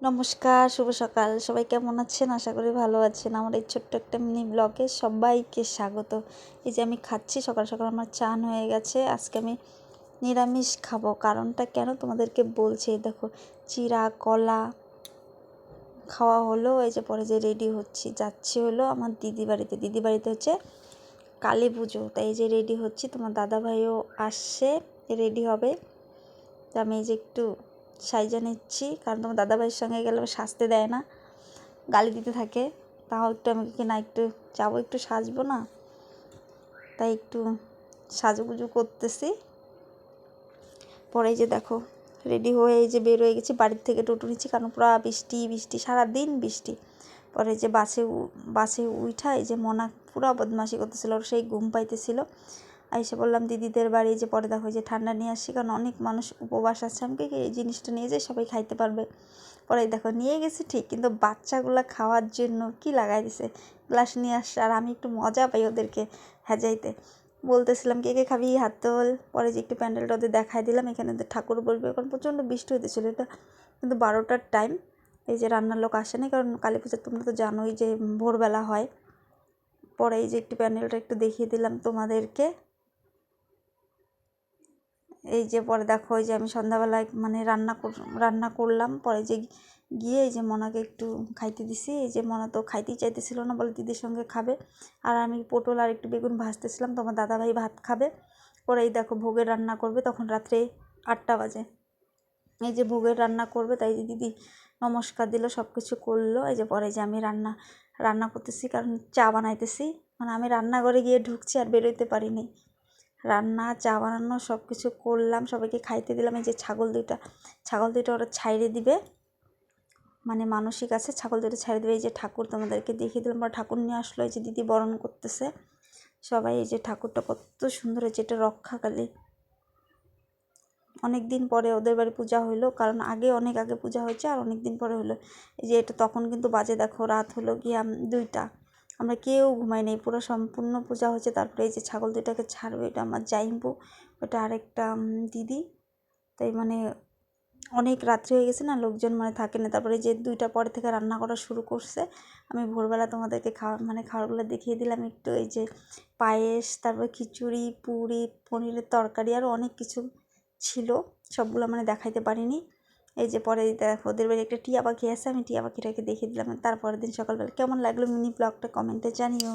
নমস্কার, শুভ সকাল। সবাই কেমন আছেন? আশা করি ভালো আছেন। আমার এই ছোট্ট একটা মিনি ব্লগে সবাইকে স্বাগত। এই যে আমি খাচ্ছি, সকাল সকাল আমার চান হয়ে গেছে। আজকে আমি নিরামিষ খাবো। কারণটা কেন তোমাদেরকে বলছি। দেখো, চিড়া কলা খাওয়া হলো। এই যে পরে যে রেডি হচ্ছি, যাচ্ছি হলো আমার দিদি বাড়িতে। দিদি বাড়িতে হচ্ছে কালী পুজো, তাই এই যে রেডি হচ্ছি। তোমার দাদাভাইও আসছে, রেডি হবে। তো আমি এই যে একটু সাইজা নিচ্ছি, কারণ তোমার দাদাভাইয়ের সঙ্গে গেলে সাজতে দেয় না, গালি দিতে থাকে। তাও একটু আমি কি না একটু যাবো, একটু সাজবো না, তাই একটু সাজুগুজু করতেছি। পরে এই যে দেখো রেডি হয়ে এই যে বের হয়ে গেছি, বাড়ির থেকে টোটো নিচ্ছি, কারণ পুরো বৃষ্টি বৃষ্টি, সারাদিন বৃষ্টি। পরে যে বাসে উঠা এই যে মনা পুরো বদমাশি করতেছিল, ওর সেই ঘুম পাইতেছিল। এসে বললাম দিদিদের বাড়ি, যে পরে দেখো যে ঠান্ডা নিয়ে আসছি, কারণ অনেক মানুষ উপবাস আছে। আমাকে এই জিনিসটা নিয়ে যায়, সবাই খাইতে পারবে। পরে দেখো নিয়ে গেছি ঠিক, কিন্তু বাচ্চাগুলো খাওয়ার জন্য কি লাগাই দিছে, গ্লাস নিয়ে আসছে। আর আমি একটু মজা পাই ওদেরকে যাইতে। বলতেছিলাম কে কে খাবি, হাত তোল। পরে যে একটু প্যান্ডেলটা ওদের দেখাই দিলাম, এখানে ঠাকুর বলবে, কারণ প্রচণ্ড বৃষ্টি হতেছিল। এটা কিন্তু 12টার টাইম। এই যে রান্নার লোক আসেনি, কারণ কালী পুজো তোমরা তো জানোই যে ভোরবেলা হয়। পরে এই যে একটু প্যান্ডেলটা একটু দেখিয়ে দিলাম তোমাদেরকে। এই যে পরে দেখো এই যে আমি সন্ধ্যাবেলায় মানে রান্না করলাম। পরে যে গিয়ে এই যে মনাকে একটু খাইতে দিছি। এই যে মনা তো খাইতেই চাইতেছিল না, বলে দিদির সঙ্গে খাবে। আর আমি পটল আর একটু বেগুন ভাজতেছিলাম, তোমার দাদাভাই ভাত খাবে। পরে এই দেখো ভোগের রান্না করবে, তখন রাত্রে 8টা বাজে। এই যে ভোগের রান্না করবে, তাই যে দিদি নমস্কার দিল, সব কিছু করলো। এই যে পরে যে আমি রান্না করতেছি, কারণ চা বানাইতেছি। মানে আমি রান্নাঘরে গিয়ে ঢুকছি আর বেরোতে পারিনি। রান্না, চা বানানো সব কিছু করলাম, সবাইকে খাইতে দিলাম। এই যে ছাগল দুইটা ওরা ছাইড়ে দিবে, মানে মানসিক আছে, ছাগল দুটো ছাইড়ে দিবে। এই যে ঠাকুর তোমাদেরকে দেখিয়ে দিলাম। ওরা ঠাকুর নিয়ে আসলো, এই যে দিদি বরণ করতেছে সবাই। এই যে ঠাকুরটা কত সুন্দর হয়েছে, এটা রক্ষাকালী। অনেক দিন পরে ওদের বাড়ি পূজা হইলো, কারণ অনেক আগে পূজা হয়েছে, আর অনেক দিন পরে হলো। এই যে এটা তখন কিন্তু বাজে দেখো রাত হলো গিয়ে 2টা। আমরা কেউ ঘুমাই নেই, পুরো সম্পূর্ণ পূজা হয়েছে। তারপরে এই যে ছাগল দুইটাকে ছাড়বে, এটা আমার জাইম্বু, ওটা আরেকটা দিদি। তাই মানে অনেক রাত্রি হয়ে গেছে না, লোকজন মানে থাকে না। তারপরে যে 2টা পরে থেকে রান্না করা শুরু করছে। আমি ভোরবেলা তোমাদেরকে খাবারগুলো দেখিয়ে দিলাম একটু। এই যে পায়েস, তারপরে খিচুড়ি, পুরি, পনিরের তরকারি, আরও অনেক কিছু ছিল, সবগুলো মানে দেখাইতে পারিনি। এই যে পরে দেখো ওদের বাড়ি একটা টিয়া পাখি আছে, আমি টিয়া পাখিটাকে দেখিয়ে দিলাম। তারপরের দিন সকালবেলা কেমন লাগলো মিনি ব্লগটা কমেন্টে জানিও।